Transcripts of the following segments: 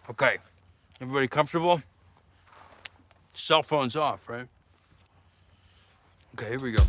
Okay, everybody comfortable? Cell phones off, right? Okay, here we go.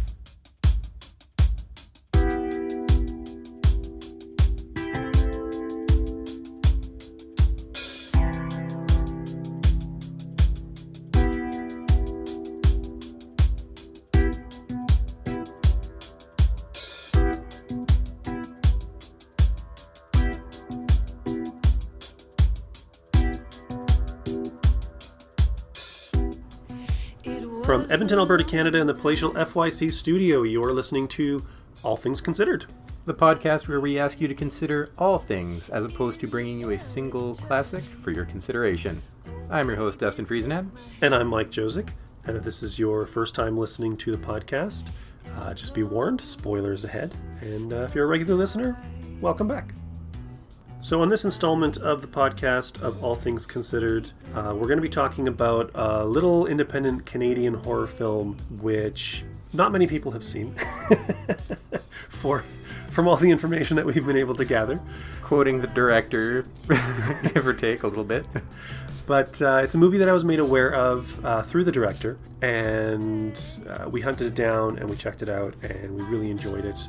From Edmonton, Alberta, Canada, in the palatial FYC studio, you're listening to All Things Considered. The podcast where we ask you to consider all things, as opposed to bringing you a single classic for your consideration. I'm your host, Dustin Friesenhead. And I'm Mike Josick. And if this is your first time listening to the podcast, just be warned, spoilers ahead. And if you're a regular listener, welcome back. So on this installment of the podcast of All Things Considered, we're going to be talking about a little independent Canadian horror film which not many people have seen from all the information that we've been able to gather. Quoting the director, give or take a little bit. But it's a movie that I was made aware of through the director, and we hunted it down and we checked it out and we really enjoyed it.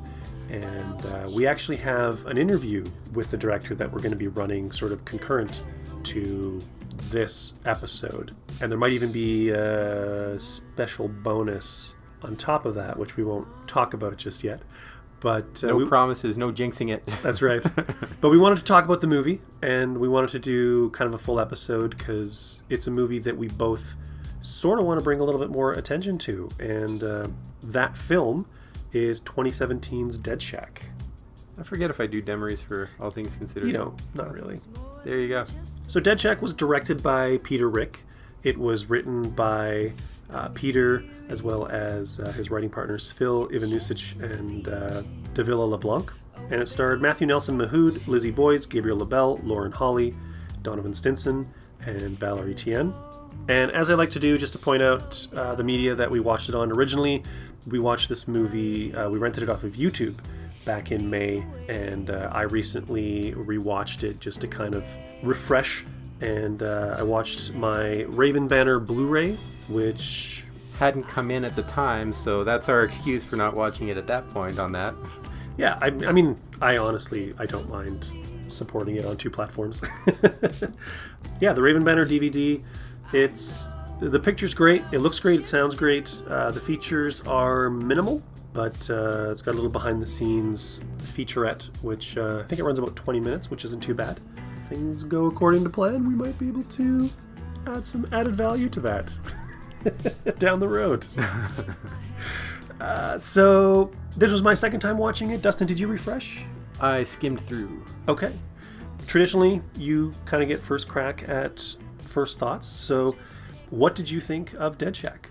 And we actually have an interview with the director that we're going to be running sort of concurrent to this episode. And there might even be a special bonus on top of that, which we won't talk about just yet. But no promises, no jinxing it. That's right. But we wanted to talk about the movie, and we wanted to do kind of a full episode because it's a movie that we both sort of want to bring a little bit more attention to. And that film is 2017's Dead Shack. I forget if I do Demeries for All Things Considered. You know, not really. There you go. So Dead Shack was directed by Peter Ricq. It was written by Peter, as well as his writing partners Phil Ivanusich and Davila LeBlanc. And it starred Matthew Nelson Mahood, Lizzie Boyes, Gabriel LaBelle, Lauren Hawley, Donovan Stinson, and Valerie Tien. And as I like to do, just to point out the media that we watched it on originally, we watched this movie, we rented it off of YouTube back in May, and I recently rewatched it just to kind of refresh. And I watched my Raven Banner Blu-ray, which hadn't come in at the time, so that's our excuse for not watching it at that point on that. Yeah, I mean, I honestly don't mind supporting it on two platforms. Yeah, the Raven Banner DVD, the picture's great, it looks great, it sounds great. The features are minimal, but it's got a little behind the scenes featurette, which I think it runs about 20 minutes, which isn't too bad. If things go according to plan, we might be able to add some added value to that down the road. So this was my second time watching it. Dustin, did you refresh? I skimmed through. Okay. Traditionally, you kind of get first crack at first thoughts. So what did you think of Dead Shack?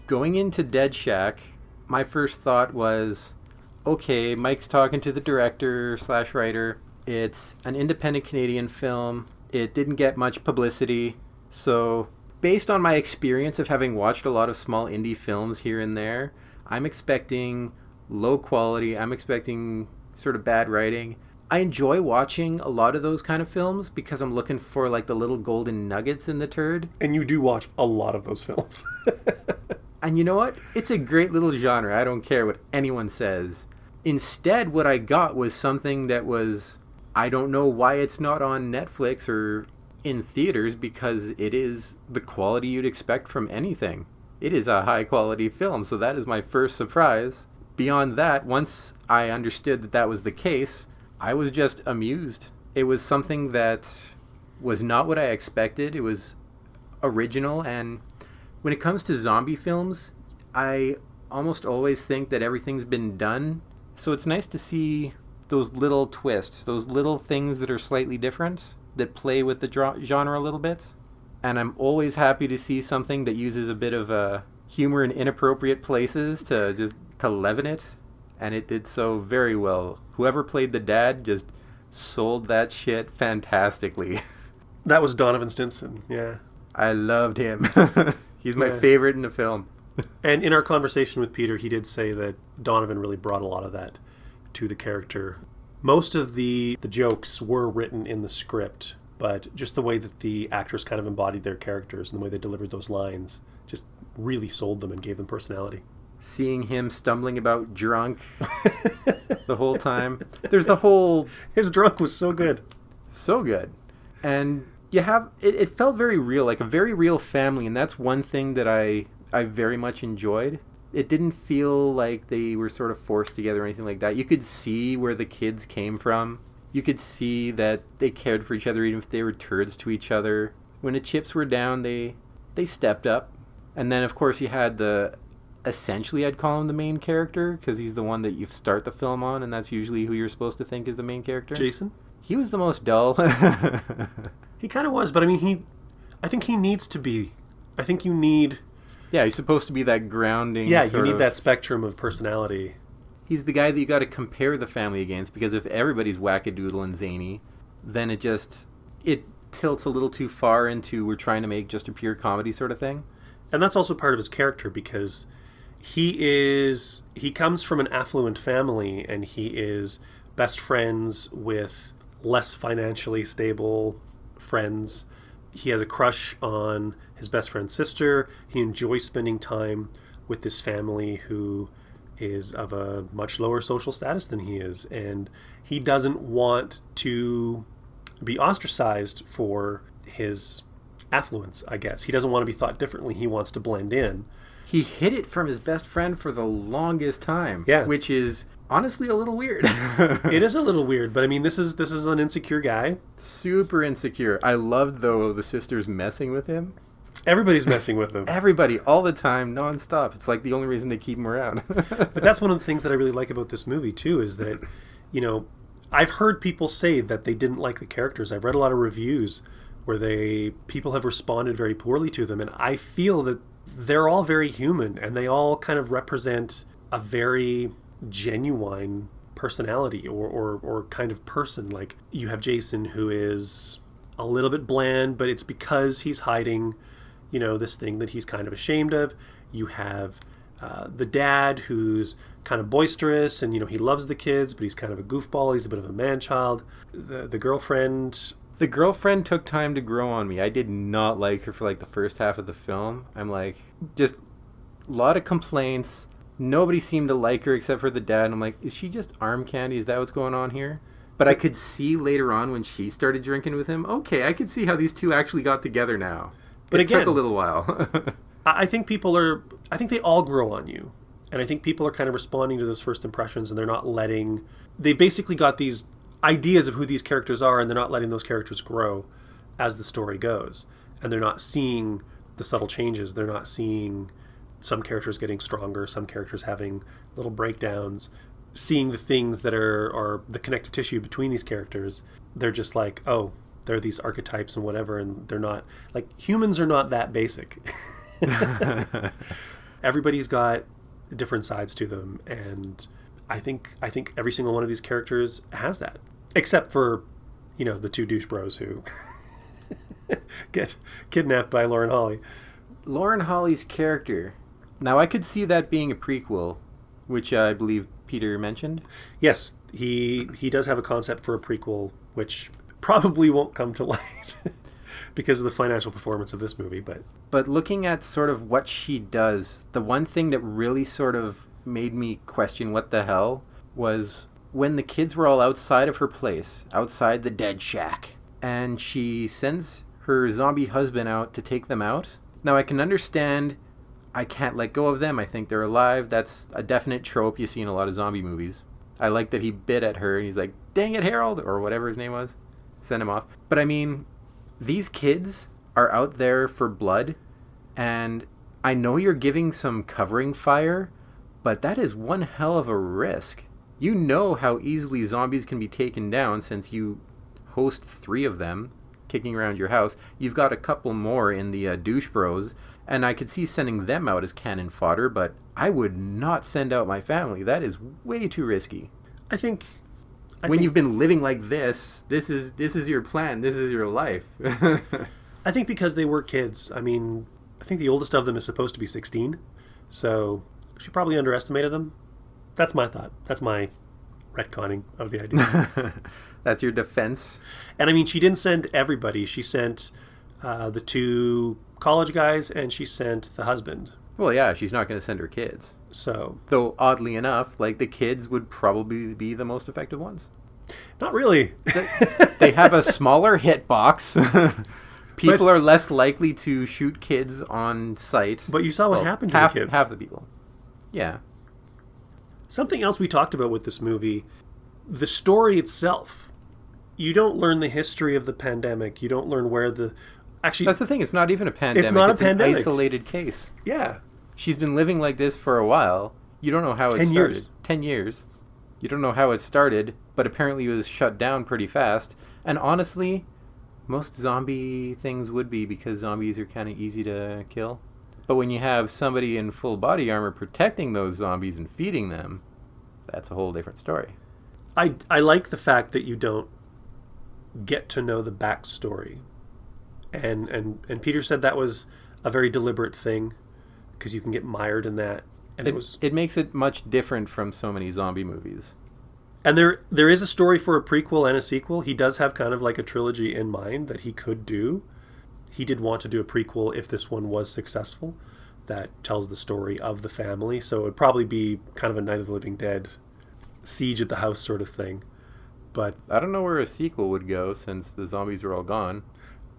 Going into Dead Shack, my first thought was, okay, Mike's talking to the director/writer. It's an independent Canadian film. It didn't get much publicity. So based on my experience of having watched a lot of small indie films here and there, I'm expecting low quality. I'm expecting sort of bad writing. I enjoy watching a lot of those kind of films because I'm looking for like the little golden nuggets in the turd. And you do watch a lot of those films. And you know what? It's a great little genre. I don't care what anyone says. Instead, what I got was something that was, I don't know why it's not on Netflix or in theaters, because it is the quality you'd expect from anything. It is a high quality film, so that is my first surprise. Beyond that, once I understood that that was the case, I was just amused. It was something that was not what I expected. It was original, and when it comes to zombie films, I almost always think that everything's been done. So it's nice to see those little twists, those little things that are slightly different, that play with the genre a little bit. And I'm always happy to see something that uses a bit of humor in inappropriate places to leaven it. And it did so very well. Whoever played the dad just sold that shit fantastically. That was Donovan Stinson, yeah. I loved him. He's my favorite in the film. And in our conversation with Peter, he did say that Donovan really brought a lot of that to the character. Most of the jokes were written in the script but just the way that the actors kind of embodied their characters and the way they delivered those lines just really sold them and gave them personality. Seeing him stumbling about drunk the whole time. There's the whole... His drunk was so good. So good. And you have... It felt very real, like a very real family, and that's one thing that I very much enjoyed. It didn't feel like they were sort of forced together or anything like that. You could see where the kids came from. You could see that they cared for each other even if they were turds to each other. When the chips were down, they stepped up. And then, of course, you had the... Essentially, I'd call him the main character, because he's the one that you start the film on, and that's usually who you're supposed to think is the main character. Jason? He was the most dull. He kind of was, but I mean, I think he needs to be. I think you need... Yeah, he's supposed to be that grounding you need that spectrum of personality. He's the guy that you got to compare the family against, because if everybody's wackadoodle and zany, then it tilts a little too far into we're trying to make just a pure comedy sort of thing. And that's also part of his character, because he comes from an affluent family, and he is best friends with less financially stable friends. He has a crush on his best friend's sister. He enjoys spending time with this family who is of a much lower social status than he is, and he doesn't want to be ostracized for his affluence, I guess. He doesn't want to be thought differently. He wants to blend in. He hid it from his best friend for the longest time. Yeah. Which is honestly a little weird. It is a little weird, but I mean, this is an insecure guy. Super insecure. I loved, though, the sisters messing with him. Everybody's messing with him. Everybody, all the time, nonstop. It's like the only reason to keep him around. But that's one of the things that I really like about this movie, too, is that, I've heard people say that they didn't like the characters. I've read a lot of reviews where people have responded very poorly to them, and I feel that they're all very human, and they all kind of represent a very genuine personality or kind of person. Like, you have Jason, who is a little bit bland, but it's because he's hiding, this thing that he's kind of ashamed of. You have the dad, who's kind of boisterous, and he loves the kids, but he's kind of a goofball. He's a bit of a man-child. The girlfriend... The girlfriend took time to grow on me. I did not like her for like the first half of the film. I'm like, just a lot of complaints. Nobody seemed to like her except for the dad. And I'm like, is she just arm candy? Is that what's going on here? But I could see later on when she started drinking with him, okay, I could see how these two actually got together now. But it took a little while. I think they all grow on you. And I think people are kind of responding to those first impressions, and they've basically got these ideas of who these characters are, and they're not letting those characters grow as the story goes. And they're not seeing the subtle changes. They're not seeing some characters getting stronger, some characters having little breakdowns, seeing the things that are the connective tissue between these characters. They're just like, oh, they're these archetypes and whatever, and they're not, like, humans are not that basic. Everybody's got different sides to them, and I think every single one of these characters has that. Except for, the two douche bros who get kidnapped by Lauren Holly. Lauren Holly's character. Now, I could see that being a prequel, which I believe Peter mentioned. Yes, he does have a concept for a prequel, which probably won't come to light because of the financial performance of this movie. But looking at sort of what she does, the one thing that really sort of made me question what the hell was when the kids were all outside of her place, outside the dead shack, and she sends her zombie husband out to take them out. Now, I can understand I can't let go of them. I think they're alive. That's a definite trope you see in a lot of zombie movies. I like that he bit at her and he's like, dang it, Harold, or whatever his name was. Send him off. But I mean, these kids are out there for blood, and I know you're giving some covering fire, but that is one hell of a risk. You know how easily zombies can be taken down since you host 3 of them kicking around your house. You've got a couple more in the douche bros, and I could see sending them out as cannon fodder, but I would not send out my family. That is way too risky. I think you've been living like this is your plan. This is your life. I think because they were kids. I mean, I think the oldest of them is supposed to be 16, so she probably underestimated them. That's my thought. That's my retconning of the idea. That's your defense? And I mean, she didn't send everybody. She sent the 2 college guys, and she sent the husband. Well, yeah, she's not going to send her kids. So, Though, oddly enough, like, the kids would probably be the most effective ones. not really. They have a smaller hitbox. People are less likely to shoot kids on sight. But you saw what happened to half, the kids. Half the people. Yeah. Something else we talked about with this movie, the story itself. You don't learn the history of the pandemic. You don't learn where the... Actually, That's the thing. It's not even a pandemic. It's not a pandemic. An isolated case. yeah. She's been living like this for a while. You don't know how it 10 started. years. 10 years. You don't know how it started, but apparently it was shut down pretty fast. And honestly, most zombie things would be, because zombies are kind of easy to kill. But when you have somebody in full body armor protecting those zombies and feeding them, that's a whole different story. I like the fact that you don't get to know the backstory. And Peter said that was a very deliberate thing, because you can get mired in that. And it makes it much different from so many zombie movies. And there is a story for a prequel and a sequel. He does have kind of like a trilogy in mind that he could do. He did want to do a prequel if this one was successful that tells the story of the family. So it would probably be kind of a Night of the Living Dead, Siege at the House sort of thing. But I don't know where a sequel would go, since the zombies are all gone.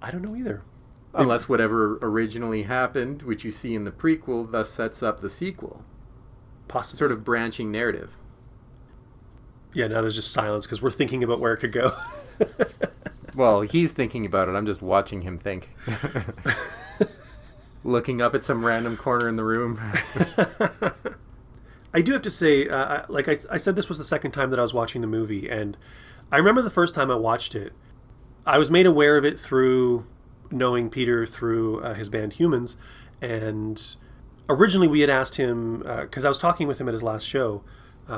I don't know either. Unless whatever originally happened, which you see in the prequel, thus sets up the sequel. Possibly. Sort of branching narrative. Yeah, now there's just silence because we're thinking about where it could go. Well, he's thinking about it. I'm just watching him think. Looking up at some random corner in the room. I do have to say, like I said, this was the second time that I was watching the movie, and I remember the first time I watched it, I was made aware of it through knowing Peter through his band Humans, and originally we had asked him, because I was talking with him at his last show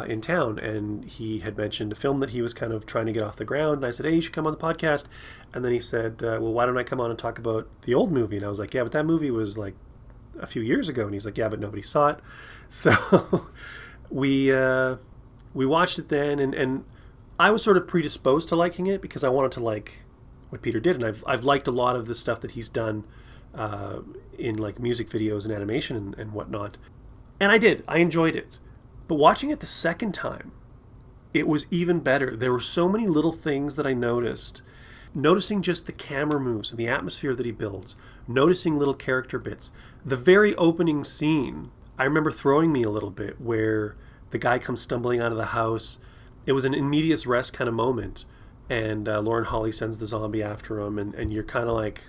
in town, and he had mentioned a film that he was kind of trying to get off the ground, and I said, hey, you should come on the podcast. And then he said, well, why don't I come on and talk about the old movie? And I was like, yeah, but that movie was like a few years ago. And he's like, yeah, but nobody saw it. So we watched it then, and I was sort of predisposed to liking it because I wanted to like what Peter did, and I've liked a lot of the stuff that he's done in like music videos and animation and whatnot. And I enjoyed it. But watching it the second time, it was even better. There were so many little things that I noticed. Noticing just the camera moves and the atmosphere that he builds. Noticing little character bits. The very opening scene, I remember throwing me a little bit, where the guy comes stumbling out of the house. It was an in medias res kind of moment. And Lauren Holly sends the zombie after him. And you're kind of like,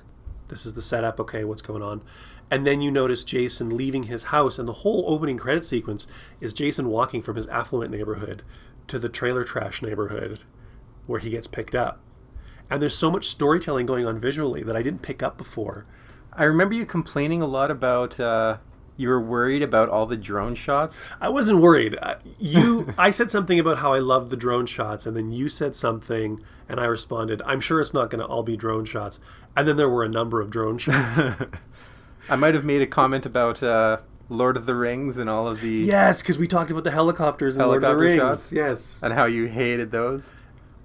this is the setup. Okay, what's going on? And then you notice Jason leaving his house, and the whole opening credit sequence is Jason walking from his affluent neighborhood to the trailer trash neighborhood where he gets picked up. And there's so much storytelling going on visually that I didn't pick up before. I remember you complaining a lot about, you were worried about all the drone shots. I wasn't worried. I said something about how I loved the drone shots, and then you said something, and I responded, I'm sure it's not going to all be drone shots. And then there were a number of drone shots. I might have made a comment about Lord of the Rings and all of the... Yes, because we talked about the helicopters in Lord of the Rings. Shots. Yes. And how you hated those.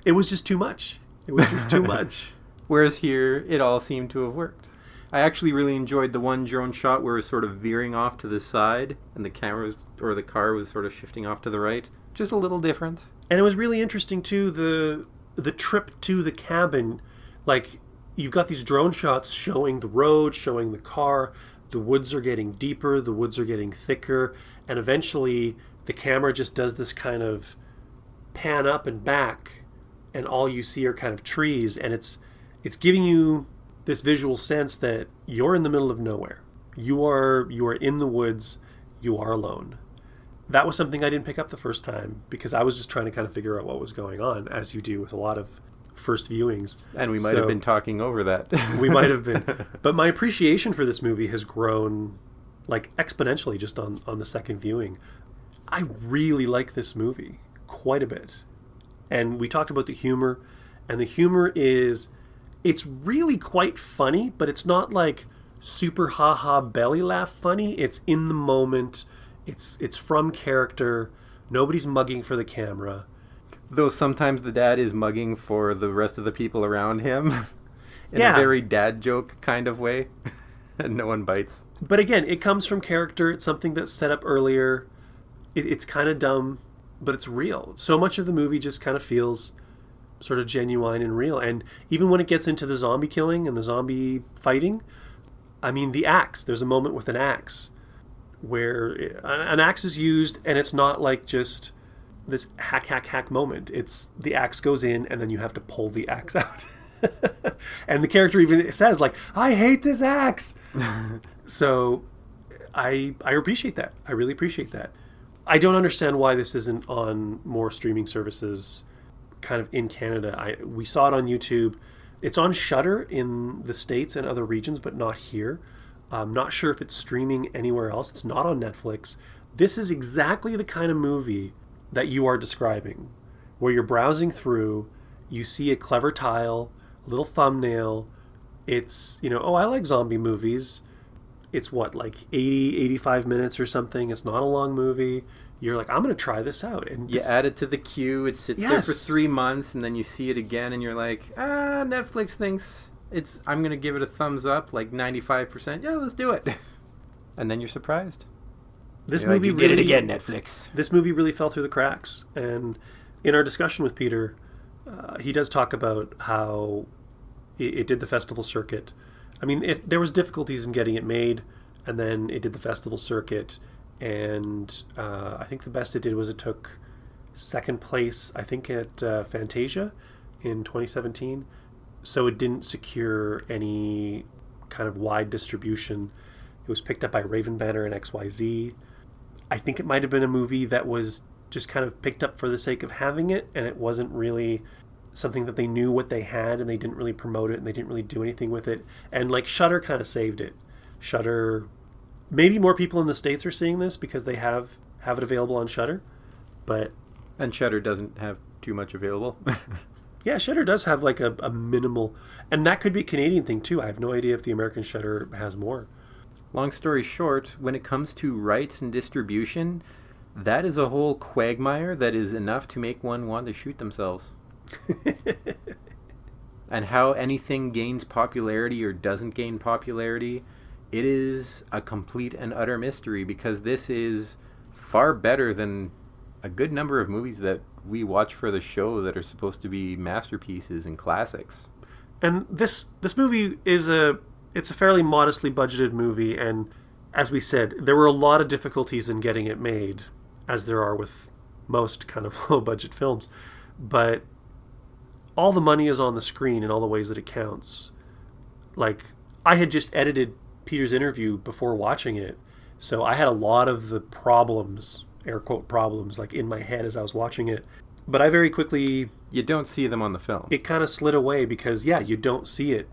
It was just too much. It was just too much. Whereas here, it all seemed to have worked. I actually really enjoyed the one drone shot where it was sort of veering off to the side and the camera or the car was sort of shifting off to the right. Just a little different. And it was really interesting, too, the trip to the cabin. Like, you've got these drone shots showing the road, showing the car. The woods are getting deeper, the woods are getting thicker, and eventually the camera just does this kind of pan up and back, and all you see are kind of trees, and it's giving you this visual sense that you're in the middle of nowhere. You are in the woods, you are alone. That was something I didn't pick up the first time because I was just trying to kind of figure out what was going on, as you do with a lot of first viewings. And we might have been talking over that. We might have been. But my appreciation for this movie has grown like exponentially just on the second viewing. I really like this movie quite a bit. And we talked about the humor, and the humor it's really quite funny, but it's not like super ha-ha belly laugh funny. It's in the moment. It's from character. Nobody's mugging for the camera. Though sometimes the dad is mugging for the rest of the people around him in Yeah. a very dad joke kind of way. And no one bites. But again, it comes from character. It's something that's set up earlier. It's kind of dumb, but it's real. So much of the movie just kind of feels sort of genuine and real. And even when it gets into the zombie killing and the zombie fighting, I mean, the axe. There's a moment with an axe where an axe is used, and it's not like just this hack moment. It's the axe goes in, and then you have to pull the axe out. And the character even says, like, I hate this axe. So I appreciate that. I really appreciate that. I don't understand why this isn't on more streaming services kind of in Canada. We saw it on YouTube. It's on Shudder in the States and other regions, but not here. I'm not sure if it's streaming anywhere else. It's not on Netflix. This is exactly the kind of movie that you are describing, where you're browsing through, you see a clever tile, a little thumbnail. It's, oh, I like zombie movies. It's what, like 80, 85 minutes or something. It's not a long movie. You're like, I'm going to try this out. And you add it to the queue. It sits there for 3 months, and then you see it again, and you're like, Netflix thinks I'm going to give it a thumbs up, like 95%. Yeah, let's do it. And then you're surprised. This You're movie like, you really, did it again, Netflix. This movie really fell through the cracks. And in our discussion with Peter, he does talk about how it did the festival circuit. I mean, there was difficulties in getting it made, and then it did the festival circuit. And I think the best it did was it took second place, I think, at Fantasia in 2017. So it didn't secure any kind of wide distribution. It was picked up by Raven Banner and XYZ. I think it might have been a movie that was just kind of picked up for the sake of having it, and it wasn't really something that they knew what they had, and they didn't really promote it, and they didn't really do anything with it. And like Shudder kind of saved it. Shudder, maybe more people in the States are seeing this because they have it available on Shudder, but And Shudder doesn't have too much available. yeah, Shudder does have like a minimal, and that could be a Canadian thing too. I have no idea if the American Shudder has more. Long story short, when it comes to rights and distribution, that is a whole quagmire that is enough to make one want to shoot themselves. And how anything gains popularity or doesn't gain popularity, it is a complete and utter mystery, because this is far better than a good number of movies that we watch for the show that are supposed to be masterpieces and classics. And this movie is it's a fairly modestly budgeted movie, and as we said, there were a lot of difficulties in getting it made, as there are with most kind of low budget films. But all the money is on the screen in all the ways that it counts. Like, I had just edited Peter's interview before watching it, so I had a lot of the problems, air quote problems, like in my head as I was watching it. But I very quickly... You don't see them on the film. It kind of slid away because, yeah, you don't see it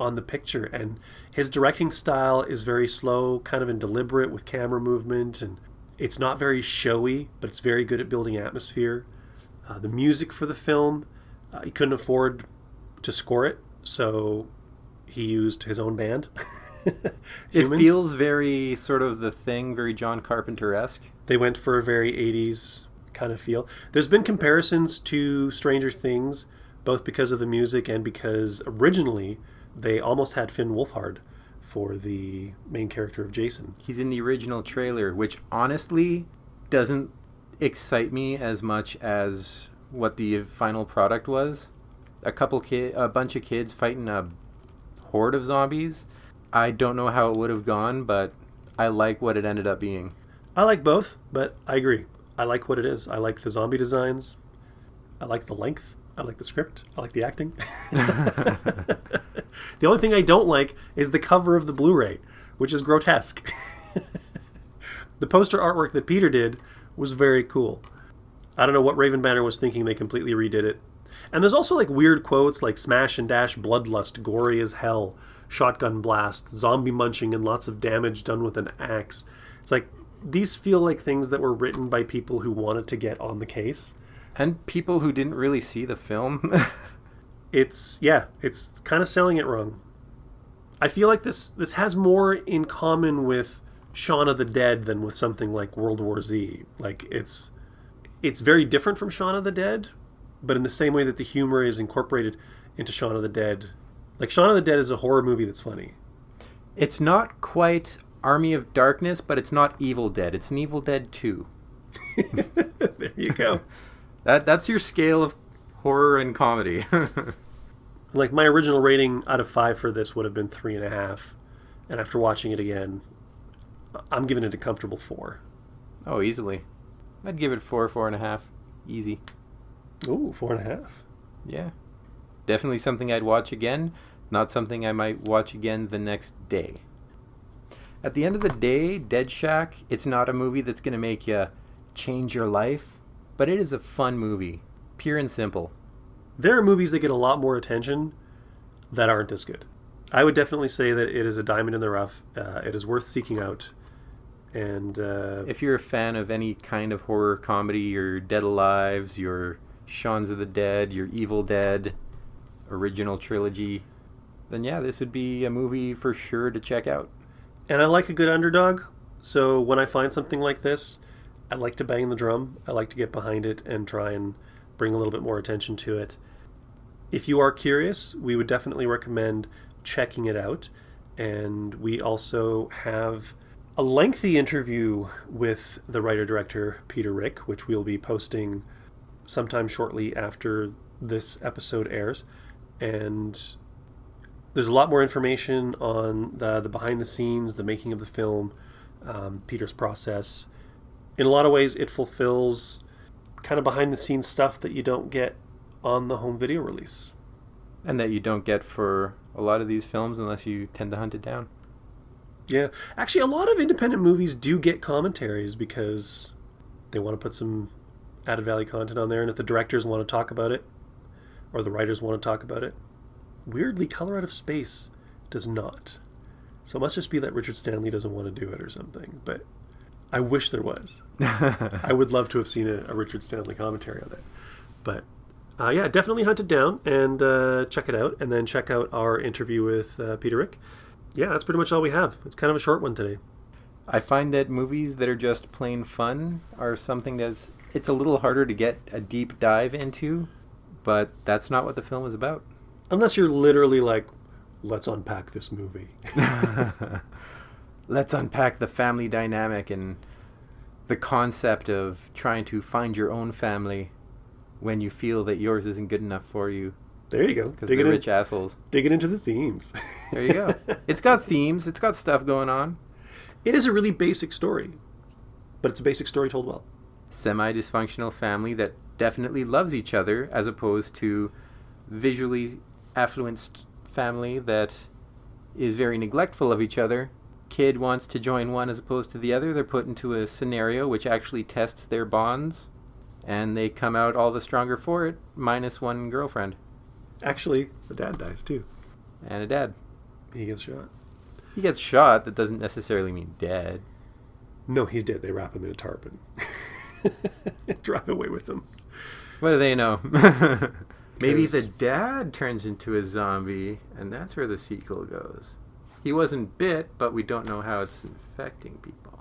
on the picture. And his directing style is very slow, kind of and deliberate with camera movement. And it's not very showy, but it's very good at building atmosphere. The music for the film, he couldn't afford to score it, so he used his own band. It feels very sort of The Thing, very John Carpenter-esque. They went for a very 80s kind of feel. There's been comparisons to Stranger Things, both because of the music and because originally they almost had Finn Wolfhard for the main character of Jason. He's in the original trailer, which honestly doesn't excite me as much as what the final product was. A bunch of kids fighting a horde of zombies. I don't know how it would have gone, but I like what it ended up being. I like both, but I agree. I like what it is. I like the zombie designs. I like the length. I like the script. I like the acting. The only thing I don't like is the cover of the Blu-ray, which is grotesque. The poster artwork that Peter did was very cool. I don't know what Raven Banner was thinking. They completely redid it. And there's also like weird quotes like smash and dash bloodlust, gory as hell, shotgun blast, zombie munching, and lots of damage done with an axe. It's like, these feel like things that were written by people who wanted to get on the case. And people who didn't really see the film. It's kind of selling it wrong. I feel like this has more in common with Shaun of the Dead than with something like World War Z. Like, it's very different from Shaun of the Dead, but in the same way that the humor is incorporated into Shaun of the Dead. Like, Shaun of the Dead is a horror movie that's funny. It's not quite Army of Darkness, but it's not Evil Dead. It's an Evil Dead 2. There you go. That's your scale of horror and comedy. Like, my original rating out of 5 for this would have been 3.5. And after watching it again, I'm giving it a comfortable 4. Oh, easily. I'd give it 4.5. Easy. Ooh, 4.5. Yeah. Definitely something I'd watch again. Not something I might watch again the next day. At the end of the day, Dead Shack, it's not a movie that's going to make you change your life, but it is a fun movie. Pure and simple. There are movies that get a lot more attention that aren't as good. I would definitely say that it is a diamond in the rough. It is worth seeking out. And if you're a fan of any kind of horror comedy, your Dead Alives, your Shauns of the Dead, your Evil Dead, original trilogy, then yeah, this would be a movie for sure to check out. And I like a good underdog. So when I find something like this, I like to bang the drum. I like to get behind it and try and bring a little bit more attention to it. If you are curious, we would definitely recommend checking it out. And we also have a lengthy interview with the writer-director Peter Ricq, which we'll be posting sometime shortly after this episode airs. And there's a lot more information on the behind the scenes, the making of the film, Peter's process. In a lot of ways, it fulfills kind of behind the scenes stuff that you don't get on the home video release. And that you don't get for a lot of these films unless you tend to hunt it down. Yeah. Actually, a lot of independent movies do get commentaries because they want to put some added value content on there. And if the directors want to talk about it, or the writers want to talk about it, weirdly, Color Out of Space does not. So it must just be that Richard Stanley doesn't want to do it or something. But I wish there was. I would love to have seen a Richard Stanley commentary on that. But yeah, definitely hunt it down and check it out. And then check out our interview with Peter Ricq. Yeah, that's pretty much all we have. It's kind of a short one today. I find that movies that are just plain fun are something it's a little harder to get a deep dive into, but that's not what the film is about. Unless you're literally like, let's unpack this movie. Let's unpack the family dynamic and the concept of trying to find your own family when you feel that yours isn't good enough for you. There you go. Because they're rich assholes. Dig it into the themes. There you go. It's got themes. It's got stuff going on. It is a really basic story, but it's a basic story told well. Semi-dysfunctional family that definitely loves each other as opposed to visually affluenced family that is very neglectful of each other. Kid wants to join one as opposed to the other. They're put into a scenario which actually tests their bonds, and they come out all the stronger for it, minus one girlfriend. Actually, the dad dies too. And a dad. He gets shot. He gets shot. That doesn't necessarily mean dead. No, he's dead. They wrap him in a tarp and drive away with him. What do they know? Maybe the dad turns into a zombie, and that's where the sequel goes. He wasn't bit, but we don't know how it's infecting people.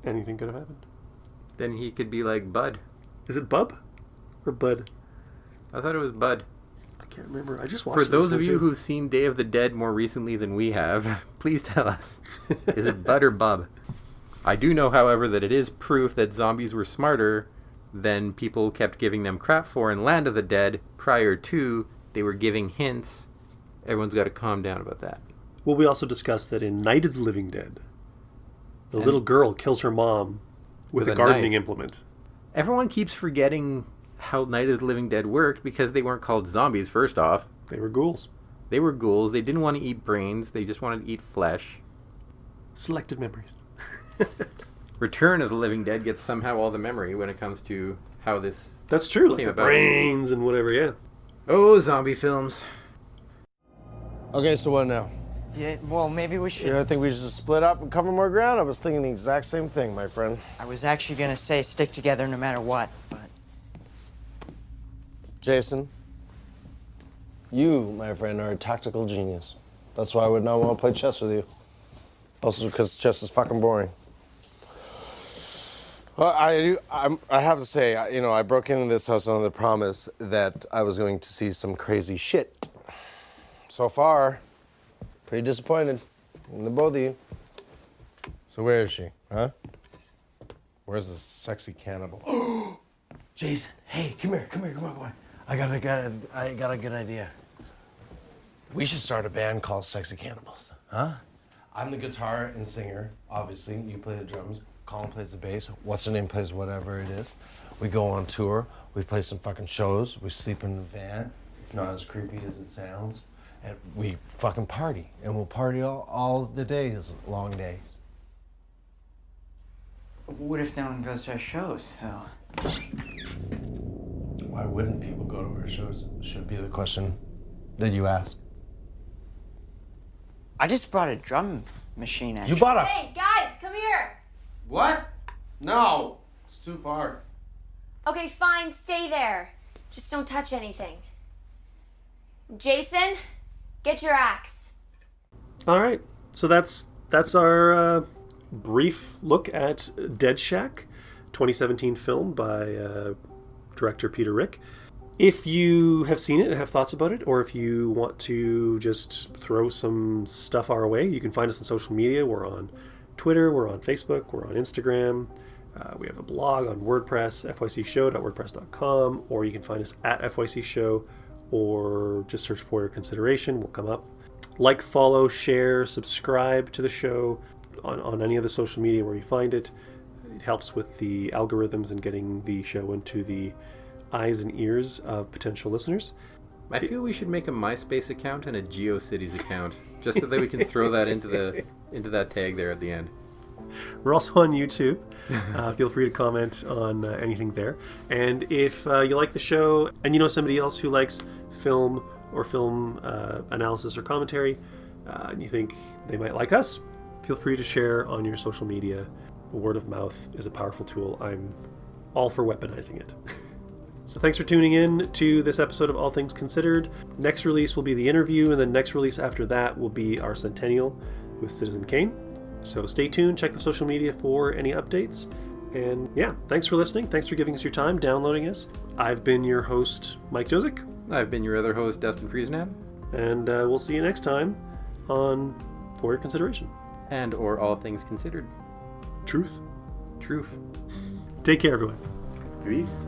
Anything could have happened. Then he could be like Bud. Is it Bub or Bud? I thought it was Bud. I can't remember. I just watched it. For those of you who've seen Day of the Dead more recently than we have, please tell us. Is it Bud or Bub? I do know, however, that it is proof that zombies were smarter than people kept giving them crap for in Land of the Dead. Prior to, they were giving hints. Everyone's got to calm down about that. Well, we also discussed that in Night of the Living Dead, the little girl kills her mom with a gardening implement. Everyone keeps forgetting how Night of the Living Dead worked because they weren't called zombies, first off. They were ghouls. They were ghouls. They didn't want to eat brains. They just wanted to eat flesh. Selective memories. Return of the Living Dead gets somehow all the memory when it comes to how this That's true, like came the about. brains and whatever, yeah. Oh, zombie films. Okay, so what now? Yeah, well, maybe we should. Yeah, I think we should just split up and cover more ground. I was thinking the exact same thing, my friend. I was actually gonna say stick together no matter what, but... Jason, you, my friend, are a tactical genius. That's why I would not want to play chess with you. Also because chess is fucking boring. Well, I have to say, I broke into this house under the promise that I was going to see some crazy shit. So far, pretty disappointed in the both of you. So where is she, huh? Where's the sexy cannibal? Jason, hey, come here, come on. I got a good idea. We should start a band called Sexy Cannibals, huh? I'm the guitar and singer, obviously. You play the drums. Colin plays the bass. What's her name plays whatever it is. We go on tour. We play some fucking shows. We sleep in the van. It's not as creepy as it sounds. And we fucking party. And we'll party all the days, long days. What if no one goes to our shows, though? Why wouldn't people go to our shows? Should be the question that you ask. I just brought a drum machine, actually. You bought a... Hey, guys, come here. What? No. It's too far. Okay, fine, stay there. Just don't touch anything. Jason, get your axe. All right, so that's our brief look at Dead Shack, 2017 film by director Peter Ricq. If you have seen it and have thoughts about it, or if you want to just throw some stuff our way, you can find us on social media. We're on Twitter, we're on Facebook, we're on Instagram. We have a blog on WordPress, fycshow.wordpress.com, or you can find us at fycshow, or just search for your consideration. We'll come up. Like, follow, share, subscribe to the show on any of the social media where you find it. It helps with the algorithms and getting the show into the eyes and ears of potential listeners. I feel we should make a MySpace account and a GeoCities account, just so that we can throw that into that tag there at the end. We're also on YouTube. Feel free to comment on anything there. And if you like the show and you know somebody else who likes film or film analysis or commentary, and you think they might like us, feel free to share on your social media. Word of mouth is a powerful tool. I'm all for weaponizing it. So thanks for tuning in to this episode of All Things Considered. Next release will be the interview, and the next release after that will be our Centennial with Citizen Kane. So stay tuned, check the social media for any updates. And yeah, thanks for listening. Thanks for giving us your time, downloading us. I've been your host, Mike Josick. I've been your other host, Dustin Friesnan. And we'll see you next time on For Your Consideration. And or All Things Considered. Truth. Truth. Take care, everyone. Peace.